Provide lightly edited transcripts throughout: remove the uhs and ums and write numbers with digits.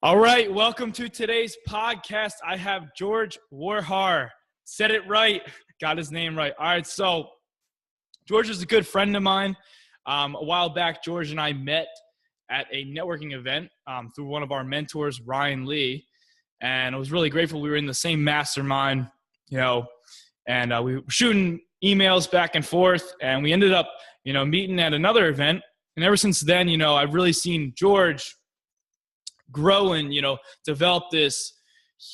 All right, welcome to today's podcast. I have George Wohar. Said it right. Got his name right. All right, so George is a good friend of mine. A while back, George and I met at a networking event through one of our mentors, Ryan Lee, and I was really grateful. We were in the same mastermind, and we were shooting emails back and forth, and we ended up, meeting at another event. And ever since then, I've really seen George grow and, develop this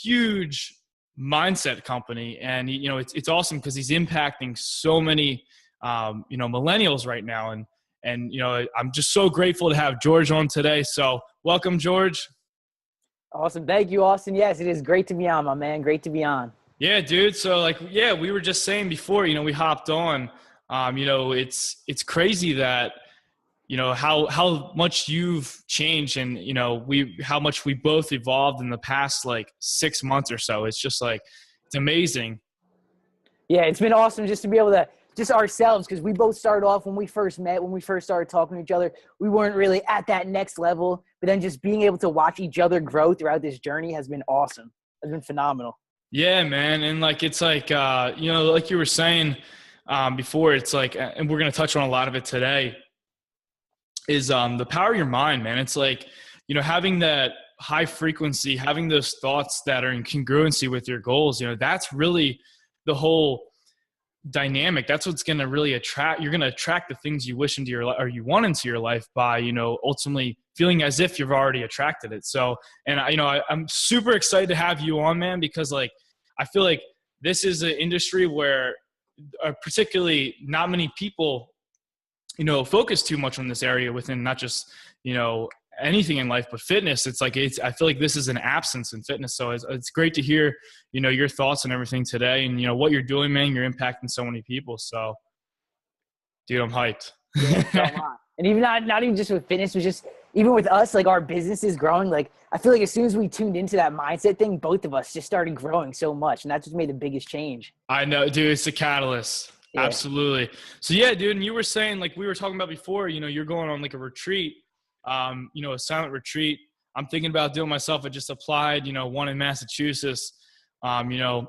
huge mindset company. And, it's awesome because he's impacting so many, millennials right now. And, I'm just so grateful to have George on today. So welcome, George. Awesome. Thank you, Austin. Yes, it is great to be on, my man. Great to be on. Yeah, dude. So we were just saying before, we hopped on, it's crazy that, how much you've changed and, how much we both evolved in the past 6 months or so. It's just it's amazing. Yeah, it's been awesome just to be able to just ourselves, because we both started off when we first met, when we first started talking to each other, we weren't really at that next level, but then just being able to watch each other grow throughout this journey has been awesome. It's been phenomenal. Yeah, man. And like you were saying before, it's and we're going to touch on a lot of it today, is the power of your mind, man. It's having that high frequency, having those thoughts that are in congruency with your goals, that's really the whole dynamic. That's what's going to really attract. You're going to attract the things you wish into your life or you want into your life by, ultimately feeling as if you've already attracted it. So, and I'm super excited to have you on, man, because I feel like this is an industry where particularly not many people focus too much on this area within not just, anything in life, but fitness. I feel like this is an absence in fitness. So it's great to hear, your thoughts and everything today and, what you're doing, man. You're impacting so many people. So, dude, I'm hyped. Yeah, so am I. And even not even just with fitness, but just even with us, our business is growing. I feel like as soon as we tuned into that mindset thing, both of us just started growing so much. And that's what made the biggest change. I know, dude, it's a catalyst. Yeah. Absolutely. So yeah, dude, and you were saying, we were talking about before, you're going on a retreat, a silent retreat. I'm thinking about doing myself. I just applied, one in Massachusetts. What do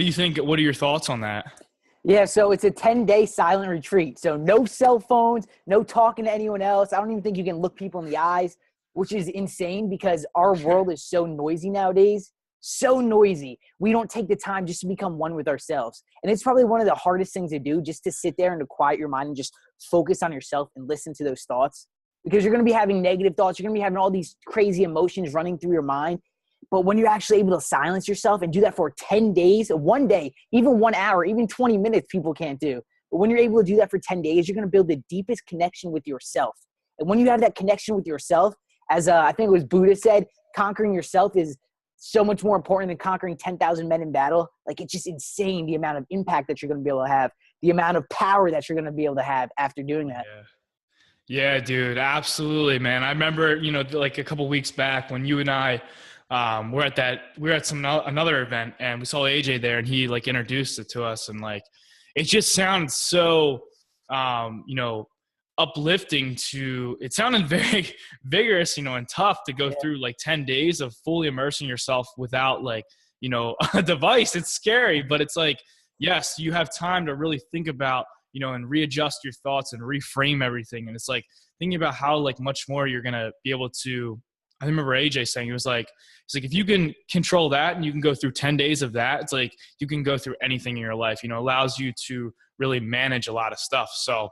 you think? What are your thoughts on that? Yeah, so it's a 10-day silent retreat. So no cell phones, no talking to anyone else. I don't even think you can look people in the eyes, which is insane because our world is so noisy nowadays. So noisy. We don't take the time just to become one with ourselves. And it's probably one of the hardest things to do, just to sit there and to quiet your mind and just focus on yourself and listen to those thoughts. Because you're going to be having negative thoughts. You're going to be having all these crazy emotions running through your mind. But when you're actually able to silence yourself and do that for 10 days, one day, even 1 hour, even 20 minutes, people can't do. But when you're able to do that for 10 days, you're going to build the deepest connection with yourself. And when you have that connection with yourself, as I think it was Buddha said, conquering yourself is so much more important than conquering 10,000 men in battle. It's just insane the amount of impact that you're going to be able to have, the amount of power that you're going to be able to have after doing that. Yeah, dude, absolutely, man. I remember, a couple weeks back when you and I we were at another event and we saw AJ there and he introduced it to us and it just sounds so, uplifting it sounded very vigorous, and tough to go through 10 days of fully immersing yourself without a device. It's scary, but it's yes, you have time to really think about, and readjust your thoughts and reframe everything. And it's thinking about how much more you're going to be able to, I remember AJ saying, it's if you can control that and you can go through 10 days of that, it's you can go through anything in your life, allows you to really manage a lot of stuff. So,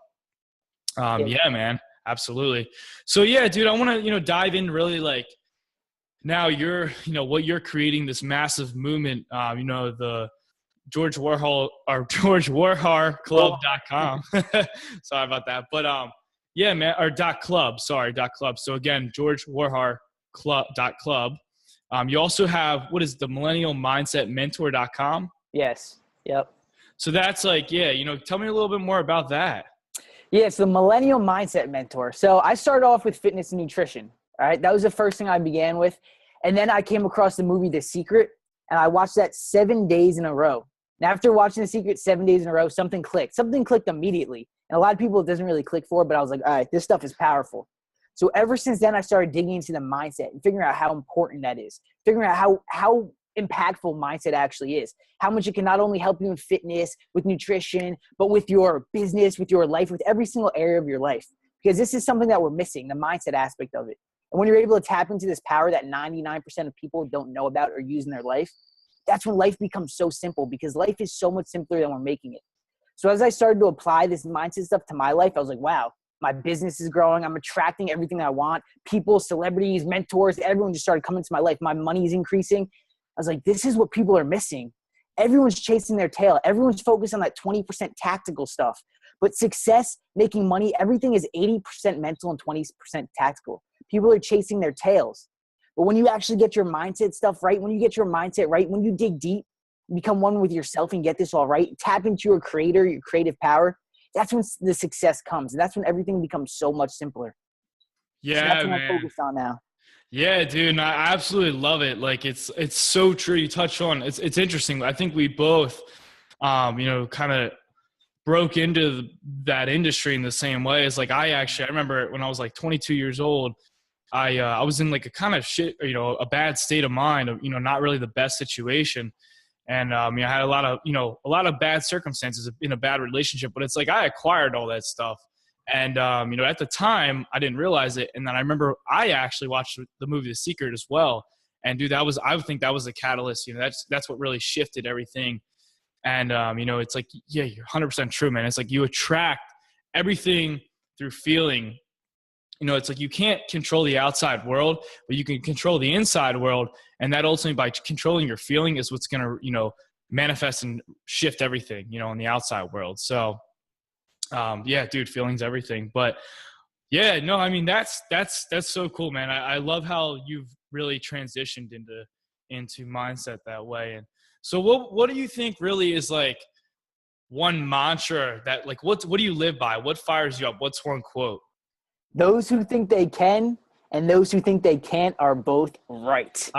yeah, man, absolutely. So yeah, dude, I want to, dive in really now you're, what you're creating this massive movement, the George Wohar or GeorgeWoharClub.com. Sorry about that. But, yeah, man, or .club. Sorry, .club. So again, GeorgeWoharClub.club. You also have, what is the Millennial Mindset Mentor.com? Yes. Yep. So that's tell me a little bit more about that. Yeah, it's the Millennial Mindset Mentor. So I started off with fitness and nutrition. All right. That was the first thing I began with. And then I came across the movie The Secret and I watched that 7 days in a row. And after watching The Secret 7 days in a row, something clicked. Something clicked immediately. And a lot of people it doesn't really click for, but I was like, all right, this stuff is powerful. So ever since then, I started digging into the mindset and figuring out how important that is, figuring out how impactful mindset actually is, how much it can not only help you in fitness, with nutrition, but with your business, with your life, with every single area of your life. Because this is something that we're missing, the mindset aspect of it. And when you're able to tap into this power that 99% of people don't know about or use in their life, that's when life becomes so simple, because life is so much simpler than we're making it. So as I started to apply this mindset stuff to my life, I was like, wow, my business is growing. I'm attracting everything I want. People, celebrities, mentors, everyone just started coming to my life. My money is increasing. I was like, this is what people are missing. Everyone's chasing their tail. Everyone's focused on that 20% tactical stuff. But success, making money, everything is 80% mental and 20% tactical. People are chasing their tails. But when you actually get your mindset stuff right, when you get your mindset right, when you dig deep, become one with yourself and get this all right, tap into your creator, your creative power, that's when the success comes. And that's when everything becomes so much simpler. Yeah, so that's what man. I'm focused on now. Yeah, dude, and I absolutely love it. Like it's so true. You touched on it's interesting. I think we both, kind of broke into that industry in the same way. As like I remember when I was like 22 years old, I was in like a kind of a bad state of mind, not really the best situation. And I had a lot of bad circumstances in a bad relationship, but it's like I acquired all that stuff. And, at the time I didn't realize it. And then I remember I actually watched the movie The Secret as well. And dude, I would think that was a catalyst. That's what really shifted everything. And, it's like, yeah, you're 100% true, man. It's like you attract everything through feeling. It's like you can't control the outside world, but you can control the inside world. And that ultimately, by controlling your feeling, is what's going to, manifest and shift everything, in the outside world. So, yeah, dude, feelings, everything. But yeah, no, I mean, that's so cool, man. I love how you've really transitioned into mindset that way. And so what do you think really is like one mantra that like, what do you live by? What fires you up? What's one quote? Those who think they can and those who think they can't are both right.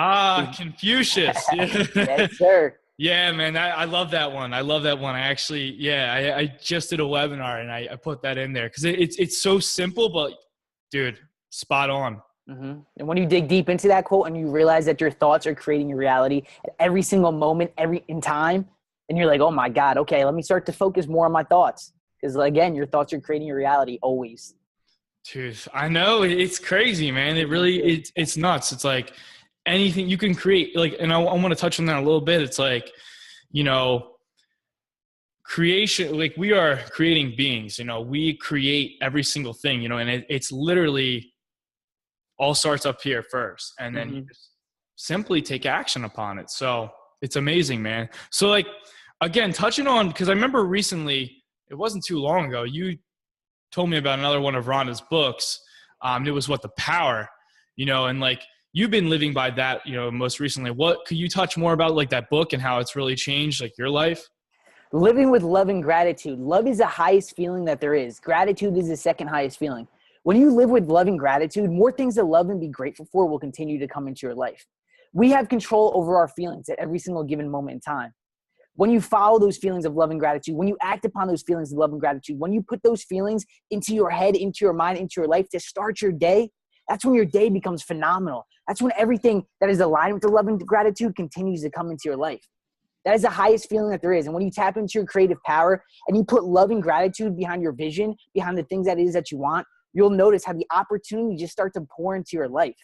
Confucius. Yeah. Yes, sir. Yeah, man, I love that one. I love that one. I actually, I just did a webinar and I put that in there because it's so simple, but dude, spot on. Mm-hmm. And when you dig deep into that quote and you realize that your thoughts are creating your reality at every single moment, in time, and you're like, oh my God, okay, let me start to focus more on my thoughts. Because again, your thoughts are creating your reality always. Dude, I know, it's crazy, man. It really, it's nuts. It's like anything you can create, like, and I want to touch on that a little bit. It's like, creation, like we are creating beings, we create every single thing, and it's literally all starts up here first. And then you just simply take action upon it. So it's amazing, man. So like, again, touching on, because I remember recently, it wasn't too long ago, you told me about another one of Rhonda's books. It was The Power, and like you've been living by that, most recently. What could you touch more about like that book and how it's really changed like your life? Living with love and gratitude. Love is the highest feeling that there is. Gratitude is the second highest feeling. When you live with love and gratitude, more things to love and be grateful for will continue to come into your life. We have control over our feelings at every single given moment in time. When you follow those feelings of love and gratitude, when you act upon those feelings of love and gratitude, when you put those feelings into your head, into your mind, into your life to start your day, that's when your day becomes phenomenal. That's when everything that is aligned with the love and gratitude continues to come into your life. That is the highest feeling that there is. And when you tap into your creative power and you put love and gratitude behind your vision, behind the things that it is that you want, you'll notice how the opportunity just start to pour into your life.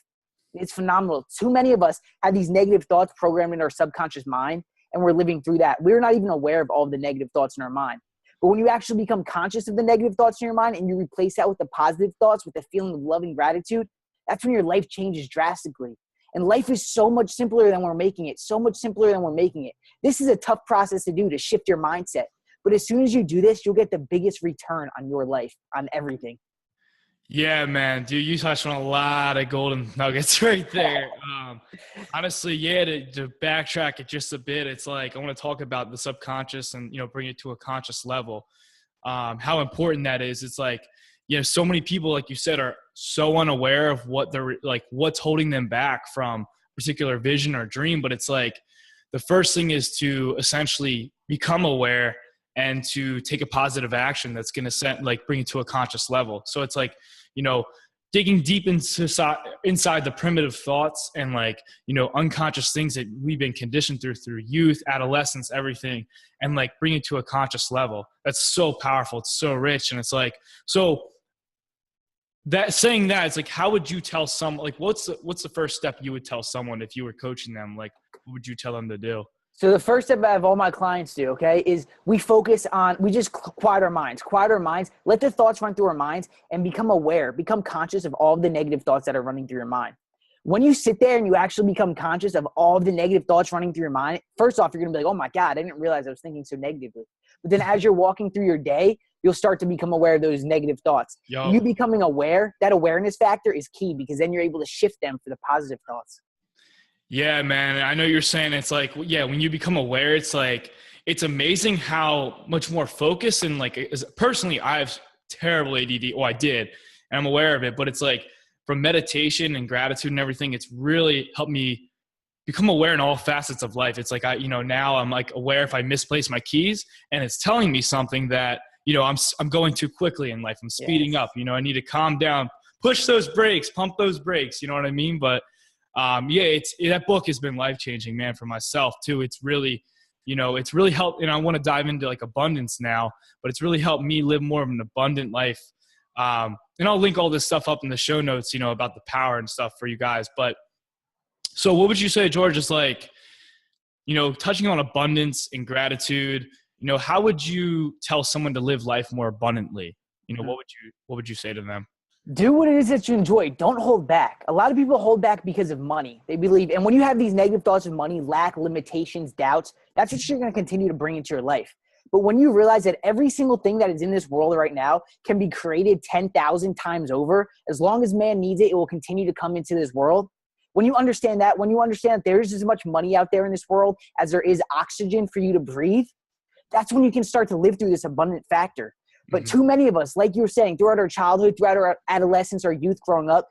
It's phenomenal. Too many of us have these negative thoughts programmed in our subconscious mind, and we're living through that. We're not even aware of all of the negative thoughts in our mind. But when you actually become conscious of the negative thoughts in your mind and you replace that with the positive thoughts, with the feeling of love and gratitude, that's when your life changes drastically. And life is so much simpler than we're making it, so much simpler than we're making it. This is a tough process to do, to shift your mindset. But as soon as you do this, you'll get the biggest return on your life, on everything. Yeah, man, dude, you touched on a lot of golden nuggets right there. Honestly, yeah, to backtrack it just a bit, it's like I want to talk about the subconscious and, bring it to a conscious level. How important that is. It's like, so many people, like you said, are so unaware of what they're like, what's holding them back from a particular vision or dream. But it's like the first thing is to essentially become aware and to take a positive action that's going to bring it to a conscious level. So it's like, digging deep inside the primitive thoughts and like, unconscious things that we've been conditioned through youth, adolescence, everything, and like bring it to a conscious level. That's so powerful. It's so rich. And it's like, so that saying that, it's like, how would you tell someone, like, what's the first step you would tell someone if you were coaching them? Like, what would you tell them to do? So the first step I have all my clients do, okay, is we just quiet our minds, let the thoughts run through our minds and become aware, become conscious of all of the negative thoughts that are running through your mind. When you sit there and you actually become conscious of all of the negative thoughts running through your mind, first off, you're going to be like, oh my God, I didn't realize I was thinking so negatively. But then as you're walking through your day, you'll start to become aware of those negative thoughts. You becoming aware, that awareness factor is key because then you're able to shift them for the positive thoughts. Yeah, man. I know you're saying it's like, yeah, when you become aware, it's like, it's amazing how much more focus and like, personally, I have terrible ADD. Oh, I did. And I'm aware of it, but it's like from meditation and gratitude and everything, it's really helped me become aware in all facets of life. It's like, now I'm like aware if I misplace my keys and it's telling me something that, I'm going too quickly in life. I'm speeding up, I need to calm down, push those brakes, pump those brakes. You know what I mean? But that book has been life-changing, man, for myself too. It's really, it's really helped, and I want to dive into like abundance now, but it's really helped me live more of an abundant life. And I'll link all this stuff up in the show notes, about the power and stuff for you guys. But so what would you say, George, is like, touching on abundance and gratitude, how would you tell someone to live life more abundantly? What would you say to them? Do what it is that you enjoy. Don't hold back. A lot of people hold back because of money. They believe, and when you have these negative thoughts of money, lack, limitations, doubts, that's what you're going to continue to bring into your life. But when you realize that every single thing that is in this world right now can be created 10,000 times over, as long as man needs it, it will continue to come into this world. When you understand that, there is as much money out there in this world as there is oxygen for you to breathe, that's when you can start to live through this abundant factor. But too many of us, like you were saying, throughout our childhood, throughout our adolescence, our youth growing up,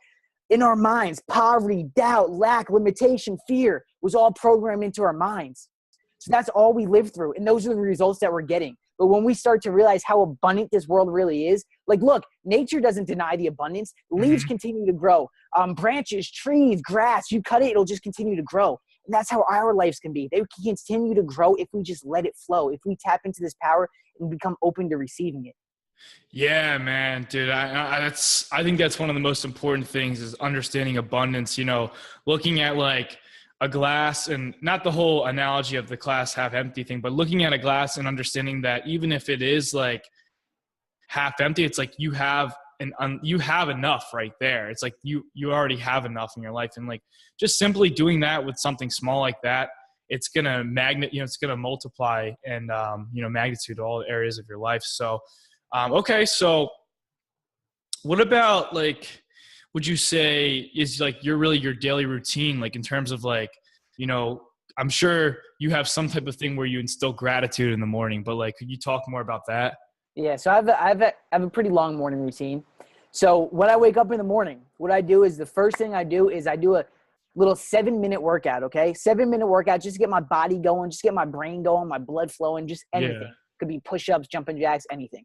in our minds, poverty, doubt, lack, limitation, fear was all programmed into our minds. So that's all we lived through. And those are the results that we're getting. But when we start to realize how abundant this world really is, like, look, nature doesn't deny the abundance. Leaves continue to grow. Branches, trees, grass, you cut it, it'll just continue to grow. And that's how our lives can be. They can continue to grow if we just let it flow, if we tap into this power and become open to receiving it. Yeah, man, dude. I think that's one of the most important things is understanding abundance, looking at like a glass, and not the whole analogy of the glass half empty thing, but looking at a glass and understanding that even if it is like half empty, it's like you have enough right there. It's like you already have enough in your life. And like just simply doing that with something small like that, it's going to it's going to multiply and, magnitude to all areas of your life. So, okay. So what about like, would you say is like your daily routine, like in terms of like, I'm sure you have some type of thing where you instill gratitude in the morning, but like, could you talk more about that? Yeah. So I have a pretty long morning routine. So when I wake up in the morning, what I do is the first thing I do is I do a little 7-minute workout. Okay. 7-minute workout, just to get my body going, just get my brain going, my blood flowing, just anything. Yeah. Could be push-ups, jumping jacks, anything.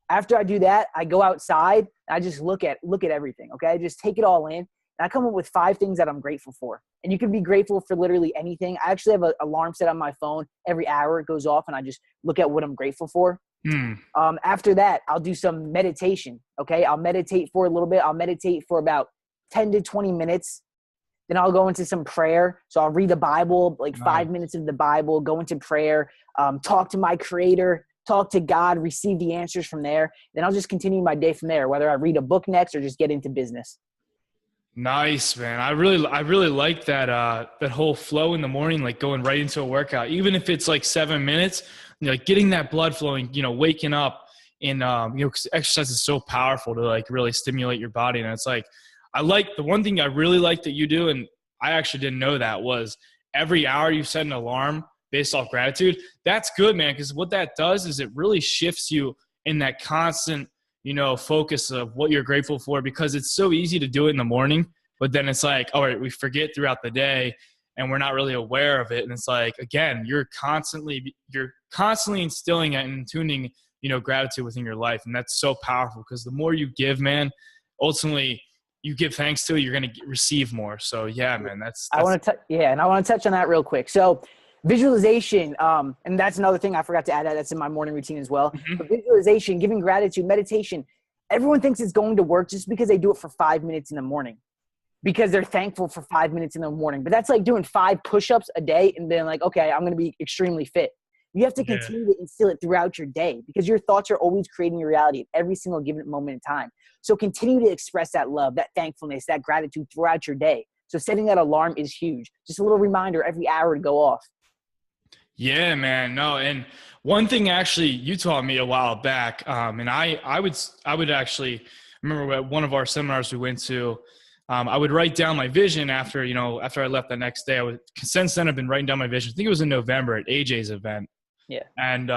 After I do that, I go outside and I just look at everything. Okay. I just take it all in. And I come up with 5 things that I'm grateful for. And you can be grateful for literally anything. I actually have an alarm set on my phone. Every hour it goes off and I just look at what I'm grateful for. After that, I'll do some meditation. Okay. I'll meditate for a little bit. I'll meditate for about 10 to 20 minutes. Then I'll go into some prayer. So I'll read the Bible, like 5 minutes of the Bible, go into prayer, talk to my creator, talk to God, receive the answers from there. Then I'll just continue my day from there, whether I read a book next or just get into business. Nice, man. I really like that, that whole flow in the morning, like going right into a workout, even if it's like 7 minutes, like getting that blood flowing, waking up and, 'cause exercise is so powerful to like really stimulate your body. And it's like, the one thing I really like that you do, and I actually didn't know that, was every hour you set an alarm based off gratitude. That's good, man. Cause what that does is it really shifts you in that constant, focus of what you're grateful for, because it's so easy to do it in the morning, but then it's like, all right, we forget throughout the day and we're not really aware of it. And it's like, again, you're constantly instilling it and tuning, gratitude within your life. And that's so powerful because the more you give, man, ultimately you give thanks to, you're going to receive more. So yeah, man, that's I want to and I want to touch on that real quick. So visualization, and that's another thing I forgot to add. That's in my morning routine as well. Mhm. But visualization, giving gratitude, meditation. Everyone thinks it's going to work just because they do it for 5 minutes in the morning, because they're thankful for 5 minutes in the morning. But that's like doing 5 push-ups a day and being like, okay, I'm going to be extremely fit. You have to Yeah. continue to instill it throughout your day, because your thoughts are always creating your reality at every single given moment in time. So continue to express that love, that thankfulness, that gratitude throughout your day. So setting that alarm is huge. Just a little reminder every hour to go off. Yeah, man. No, and one thing actually you taught me a while back, and I would actually remember at one of our seminars we went to, I would write down my vision after I left the next day. Since then I've been writing down my vision. I think it was in November at AJ's event. Yeah. And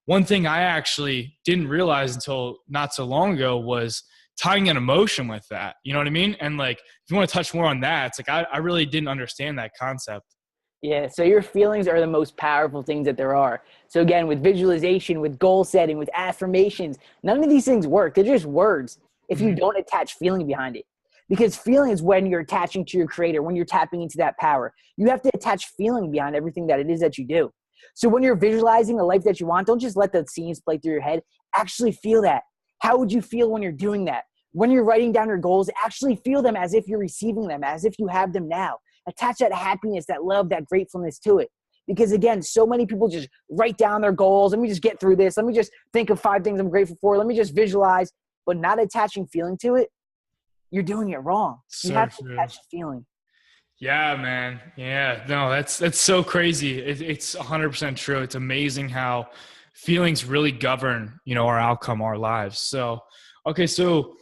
one thing I actually didn't realize until not so long ago was tying an emotion with that. You know what I mean? And like, if you want to touch more on that, it's like I really didn't understand that concept. Yeah, so your feelings are the most powerful things that there are. So again, with visualization, with goal setting, with affirmations, none of these things work. They're just words if you Mhm. don't attach feeling behind it. Because feeling is when you're attaching to your creator, when you're tapping into that power. You have to attach feeling behind everything that it is that you do. So when you're visualizing the life that you want, don't just let the scenes play through your head. Actually feel that. How would you feel when you're doing that? When you're writing down your goals, actually feel them as if you're receiving them, as if you have them now. Attach that happiness, that love, that gratefulness to it. Because again, so many people just write down their goals. Let me just get through this. Let me just think of 5 things I'm grateful for. Let me just visualize, but not attaching feeling to it. You're doing it wrong. You So have to true. attach feeling. Yeah, man. Yeah, no, that's so crazy. It's 100% true. It's amazing how feelings really govern, our outcome, our lives. So, okay, so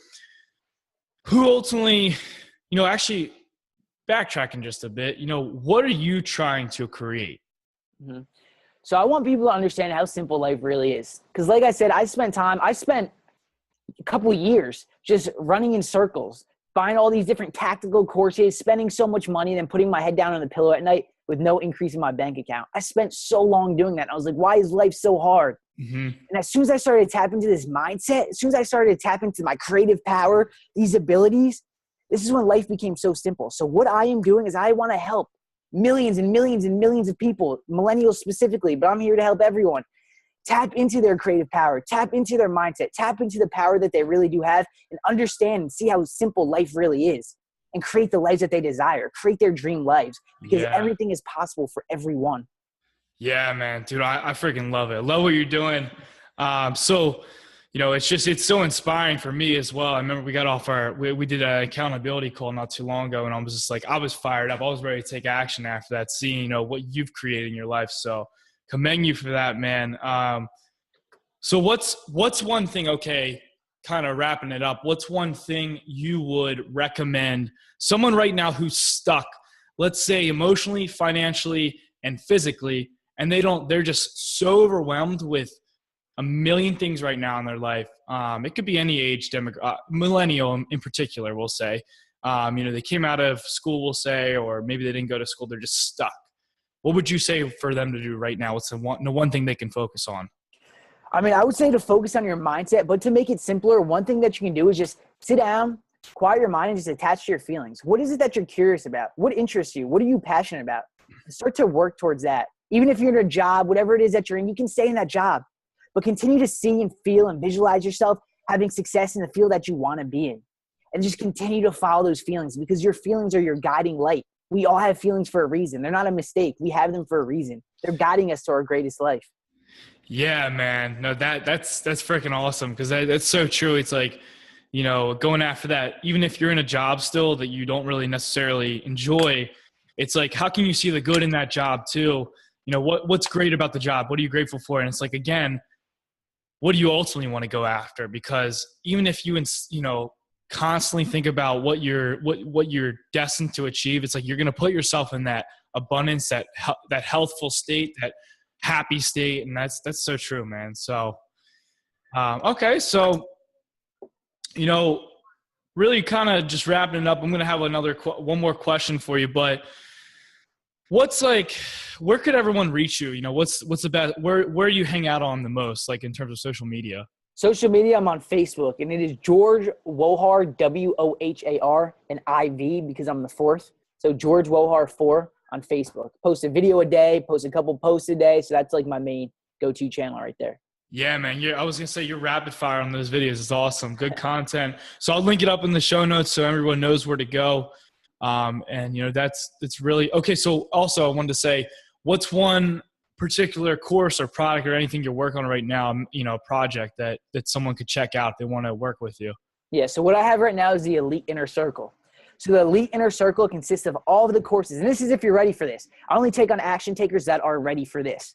who ultimately, actually backtracking just a bit, what are you trying to create? Mm-hmm. So I want people to understand how simple life really is. Because like I said, I spent a couple of years just running in circles, buying all these different tactical courses, spending so much money, and then putting my head down on the pillow at night with no increase in my bank account. I spent so long doing that. And I was like, why is life so hard? Hmm. And as soon as I started to tap into this mindset, as soon as I started to tap into my creative power, these abilities, this is when life became so simple. So what I am doing is I want to help millions and millions and millions of people, millennials specifically, but I'm here to help everyone. Tap into their creative power, tap into their mindset, tap into the power that they really do have, and understand and see how simple life really is, and create the lives that they desire, create their dream lives, because Yeah. everything is possible for everyone. Yeah, man, dude, I freaking love it. I love what you're doing. So, it's so inspiring for me as well. I remember we got off we did an accountability call not too long ago, and I was just like, I was fired up. I was ready to take action after that, seeing, what you've created in your life. So commend you for that, man. So what's one thing, okay, kind of wrapping it up, what's one thing you would recommend someone right now who's stuck, let's say emotionally, financially, and physically, and they're just so overwhelmed with a million things right now in their life. It could be any age millennial in particular, we'll say. They came out of school, we'll say, or maybe they didn't go to school. They're just stuck. What would you say for them to do right now? What's the one thing they can focus on? I mean, I would say to focus on your mindset, but to make it simpler, one thing that you can do is just sit down, quiet your mind, and just attach to your feelings. What is it that you're curious about? What interests you? What are you passionate about? Start to work towards that. Even if you're in a job, whatever it is that you're in, you can stay in that job, but continue to see and feel and visualize yourself having success in the field that you want to be in. And just continue to follow those feelings, because your feelings are your guiding light. We all have feelings for a reason. They're not a mistake. We have them for a reason. They're guiding us to our greatest life. Yeah, man. No, that's freaking awesome, because that's so true. It's like, going after that, even if you're in a job still that you don't really necessarily enjoy, it's like, how can you see the good in that job too? What's great about the job? What are you grateful for? And it's like, again, what do you ultimately want to go after? Because even if you constantly think about what you're destined to achieve, it's like you're going to put yourself in that abundance, that healthful state, that happy state, and that's so true, man. So okay, so really kind of just wrapping it up, I'm gonna have one more question for you, but where could everyone reach you? What's the best, where you hang out on the most, like in terms of social media? Social media, I'm on Facebook, and it is George Wohar, Wohar, and IV because I'm the fourth. So George Wohar 4 on Facebook. Post a video a day, post a couple posts a day. So that's like my main go-to channel right there. Yeah, man. I was going to say you're rapid fire on those videos. It's awesome. Good content. So I'll link it up in the show notes so everyone knows where to go. And, that's really – okay, so also I wanted to say, what's one particular course or product or anything you're working on right now, a project that someone could check out if they want to work with you? Yeah, so what I have right now is the Elite Inner Circle. So the Elite Inner Circle consists of all of the courses. And this is if you're ready for this. I only take on action takers that are ready for this.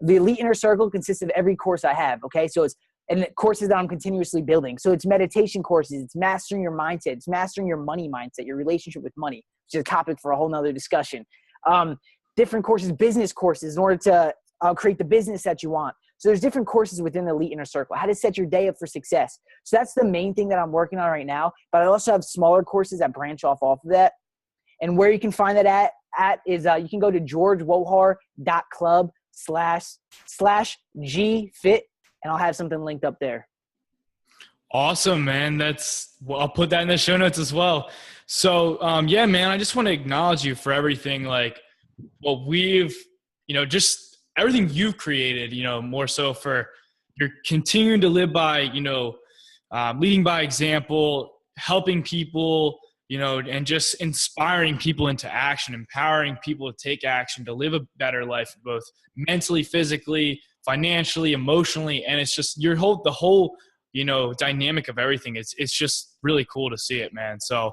The Elite Inner Circle consists of every course I have, okay? So it's and the courses that I'm continuously building. So it's meditation courses. It's mastering your mindset. It's mastering your money mindset, your relationship with money, which is a topic for a whole nother discussion. Different courses, business courses in order to create the business that you want. So there's different courses within the Elite Inner Circle, how to set your day up for success. So that's the main thing that I'm working on right now. But I also have smaller courses that branch off of that. And where you can find that at is you can go to georgewohar.club/GFit, and I'll have something linked up there. Awesome, man. I'll put that in the show notes as well. So, yeah, man, I just want to acknowledge you for everything, like what we've, just everything you've created, more so for you're continuing to live by, leading by example, helping people, and just inspiring people into action, empowering people to take action, to live a better life, both mentally, physically, financially, emotionally. And it's just the whole, dynamic of everything. It's just really cool to see it, man. So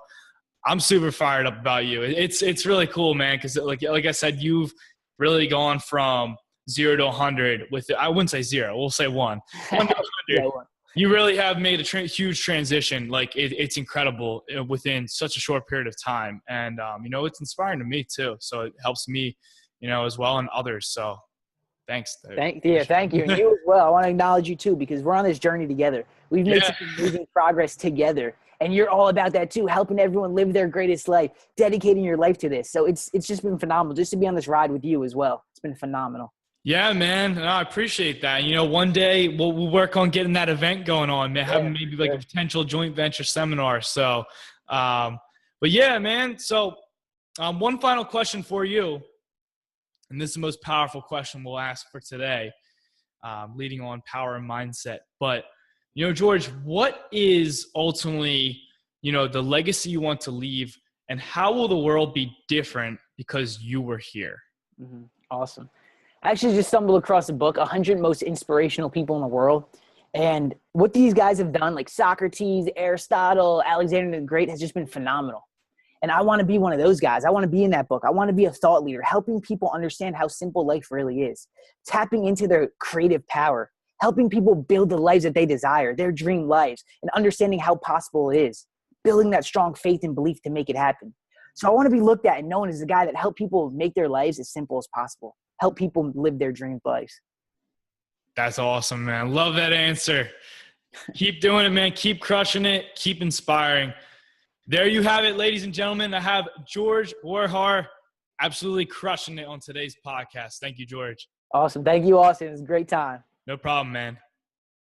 I'm super fired up about you. It's really cool, man. Cause like I said, you've really gone from 0 to 100 with, I wouldn't say 0. We'll say 1 to 100. Yeah, You really have made a huge transition. Like it's incredible within such a short period of time. And, it's inspiring to me too. So it helps me, as well, and others. So thanks. Thank you. And you as well. I want to acknowledge you too, because we're on this journey together. We've made such amazing progress together. And you're all about that too, helping everyone live their greatest life, dedicating your life to this. So it's just been phenomenal just to be on this ride with you as well. It's been phenomenal. Yeah, man. No, I appreciate that. One day we'll work on getting that event going on, man. Having maybe like a potential joint venture seminar. So, but yeah, man. So, one final question for you, and this is the most powerful question we'll ask for today, leading on power and mindset. But, George, what is ultimately, the legacy you want to leave, and how will the world be different because you were here? Mm-hmm. Awesome. I actually just stumbled across a book, 100 Most Inspirational People in the World. And what these guys have done, like Socrates, Aristotle, Alexander the Great, has just been phenomenal. And I want to be one of those guys. I want to be in that book. I want to be a thought leader, helping people understand how simple life really is, tapping into their creative power, helping people build the lives that they desire, their dream lives, and understanding how possible it is, building that strong faith and belief to make it happen. So I want to be looked at and known as the guy that helped people make their lives as simple as possible. Help people live their dream lives. That's awesome, man. Love that answer. Keep doing it, man. Keep crushing it. Keep inspiring. There you have it, ladies and gentlemen. I have George Wohar absolutely crushing it on today's podcast. Thank you, George. Awesome. Thank you, Austin. It was a great time. No problem, man.